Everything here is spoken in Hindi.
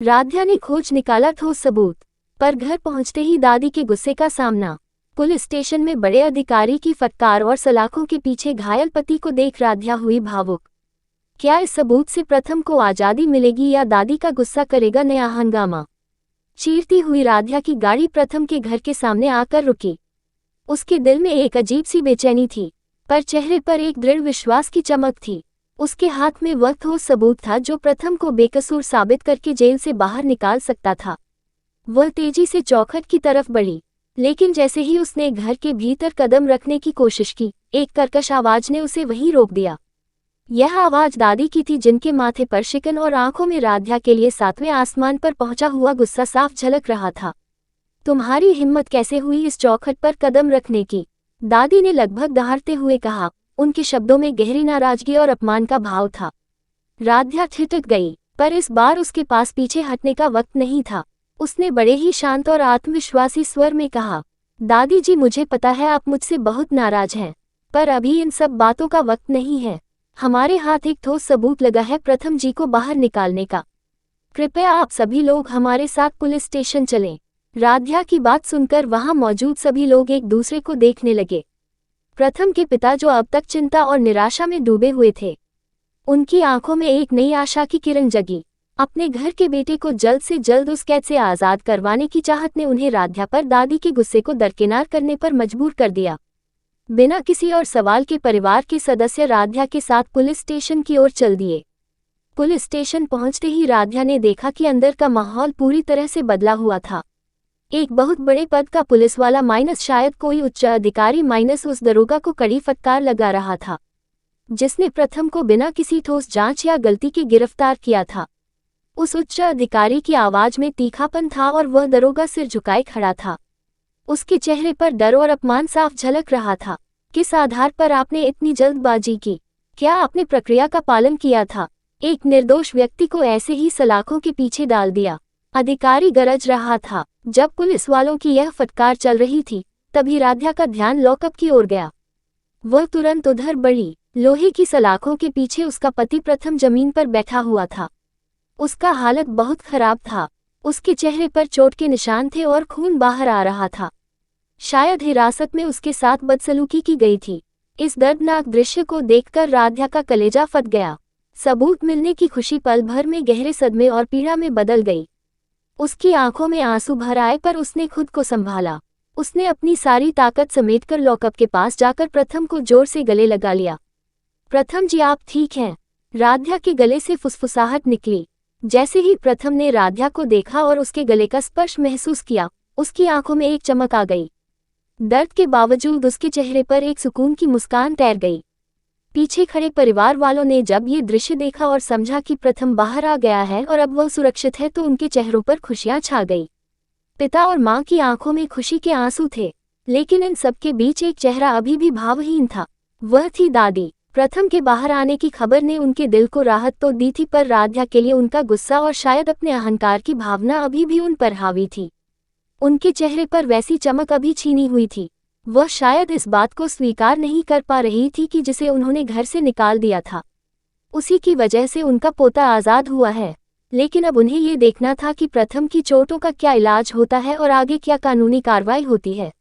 राध्या ने खोज निकाला ठोस सबूत, पर घर पहुंचते ही दादी के गुस्से का सामना। पुलिस स्टेशन में बड़े अधिकारी की फटकार और सलाखों के पीछे घायल पति को देख राध्या हुई भावुक। क्या इस सबूत से प्रथम को आजादी मिलेगी या दादी का गुस्सा करेगा नया हंगामा? चीरती हुई राध्या की गाड़ी प्रथम के घर के सामने आकर रुकी। उसके दिल में एक अजीब सी बेचैनी थी, पर चेहरे पर एक दृढ़ विश्वास की चमक थी। उसके हाथ में वह ठोस सबूत था जो प्रथम को बेकसूर साबित करके जेल से बाहर निकाल सकता था। वह तेजी से चौखट की तरफ बढ़ी, लेकिन जैसे ही उसने घर के भीतर कदम रखने की कोशिश की, एक कर्कश आवाज ने उसे वहीं रोक दिया। यह आवाज दादी की थी, जिनके माथे पर शिकन और आंखों में राध्या के लिए सातवें आसमान पर पहुंचा हुआ गुस्सा साफ झलक रहा था। तुम्हारी हिम्मत कैसे हुई इस चौखट पर कदम रखने की? दादी ने लगभग दहाड़ते हुए कहा। उनके शब्दों में गहरी नाराजगी और अपमान का भाव था। राध्या ठिठक गई, पर इस बार उसके पास पीछे हटने का वक्त नहीं था। उसने बड़े ही शांत और आत्मविश्वासी स्वर में कहा, दादी जी, मुझे पता है आप मुझसे बहुत नाराज हैं, पर अभी इन सब बातों का वक्त नहीं है। हमारे हाथ एक ठोस सबूत लगा है प्रथम जी को बाहर निकालने का। कृपया आप सभी लोग हमारे साथ पुलिस स्टेशन चलें। राध्या की बात सुनकर वहां मौजूद सभी लोग एक दूसरे को देखने लगे। प्रथम के पिता, जो अब तक चिंता और निराशा में डूबे हुए थे, उनकी आंखों में एक नई आशा की किरण जगी। अपने घर के बेटे को जल्द से जल्द उस कैद से आजाद करवाने की चाहत ने उन्हें राध्या पर दादी के गुस्से को दरकिनार करने पर मजबूर कर दिया। बिना किसी और सवाल के परिवार के सदस्य राध्या के साथ पुलिस स्टेशन की ओर चल दिए। पुलिस स्टेशन पहुंचते ही राध्या ने देखा कि अंदर का माहौल पूरी तरह से बदला हुआ था। एक बहुत बड़े पद का पुलिस वाला माइनस शायद कोई उच्च अधिकारी माइनस उस दरोगा को कड़ी फटकार लगा रहा था, जिसने प्रथम को बिना किसी ठोस जांच या गलती के गिरफ्तार किया था। उस उच्च अधिकारी की आवाज में तीखापन था और वह दरोगा सिर झुकाए खड़ा था। उसके चेहरे पर डर और अपमान साफ झलक रहा था। किस आधार पर आपने इतनी जल्दबाजी की? क्या आपने प्रक्रिया का पालन किया था? एक निर्दोष व्यक्ति को ऐसे ही सलाखों के पीछे डाल दिया, अधिकारी गरज रहा था। जब पुलिस वालों की यह फटकार चल रही थी, तभी राध्या का ध्यान लॉकअप की ओर गया। वह तुरंत उधर बढ़ी। लोहे की सलाखों के पीछे उसका पति प्रथम जमीन पर बैठा हुआ था। उसका हालत बहुत खराब था। उसके चेहरे पर चोट के निशान थे और खून बाहर आ रहा था। शायद हिरासत में उसके साथ बदसलूकी की गई थी। इस दर्दनाक दृश्य को देखकर राध्या का कलेजा फट गया। सबूत मिलने की खुशी पल भर में गहरे सदमे और पीड़ा में बदल गई। उसकी आंखों में आंसू भर आए, पर उसने खुद को संभाला। उसने अपनी सारी ताकत समेटकर लॉकअप के पास जाकर प्रथम को जोर से गले लगा लिया। प्रथम जी, आप ठीक हैं? राध्या के गले से फुसफुसाहट निकली। जैसे ही प्रथम ने राध्या को देखा और उसके गले का स्पर्श महसूस किया, उसकी आंखों में एक चमक आ गई। दर्द के बावजूद उसके चेहरे पर एक सुकून की मुस्कान तैर गई। पीछे खड़े परिवार वालों ने जब ये दृश्य देखा और समझा कि प्रथम बाहर आ गया है और अब वह सुरक्षित है, तो उनके चेहरों पर खुशियां छा गई। पिता और मां की आंखों में खुशी के आंसू थे, लेकिन इन सब के बीच एक चेहरा अभी भी भावहीन था। वह थी दादी। प्रथम के बाहर आने की खबर ने उनके दिल को राहत तो दी थी, पर राध्या के लिए उनका गुस्सा और शायद अपने अहंकार की भावना अभी भी उन पर हावी थी। उनके चेहरे पर वैसी चमक अभी छीनी हुई थी। वह शायद इस बात को स्वीकार नहीं कर पा रही थी कि जिसे उन्होंने घर से निकाल दिया था, उसी की वजह से उनका पोता आज़ाद हुआ है। लेकिन अब उन्हें ये देखना था कि प्रथम की चोटों का क्या इलाज होता है और आगे क्या कानूनी कार्रवाई होती है।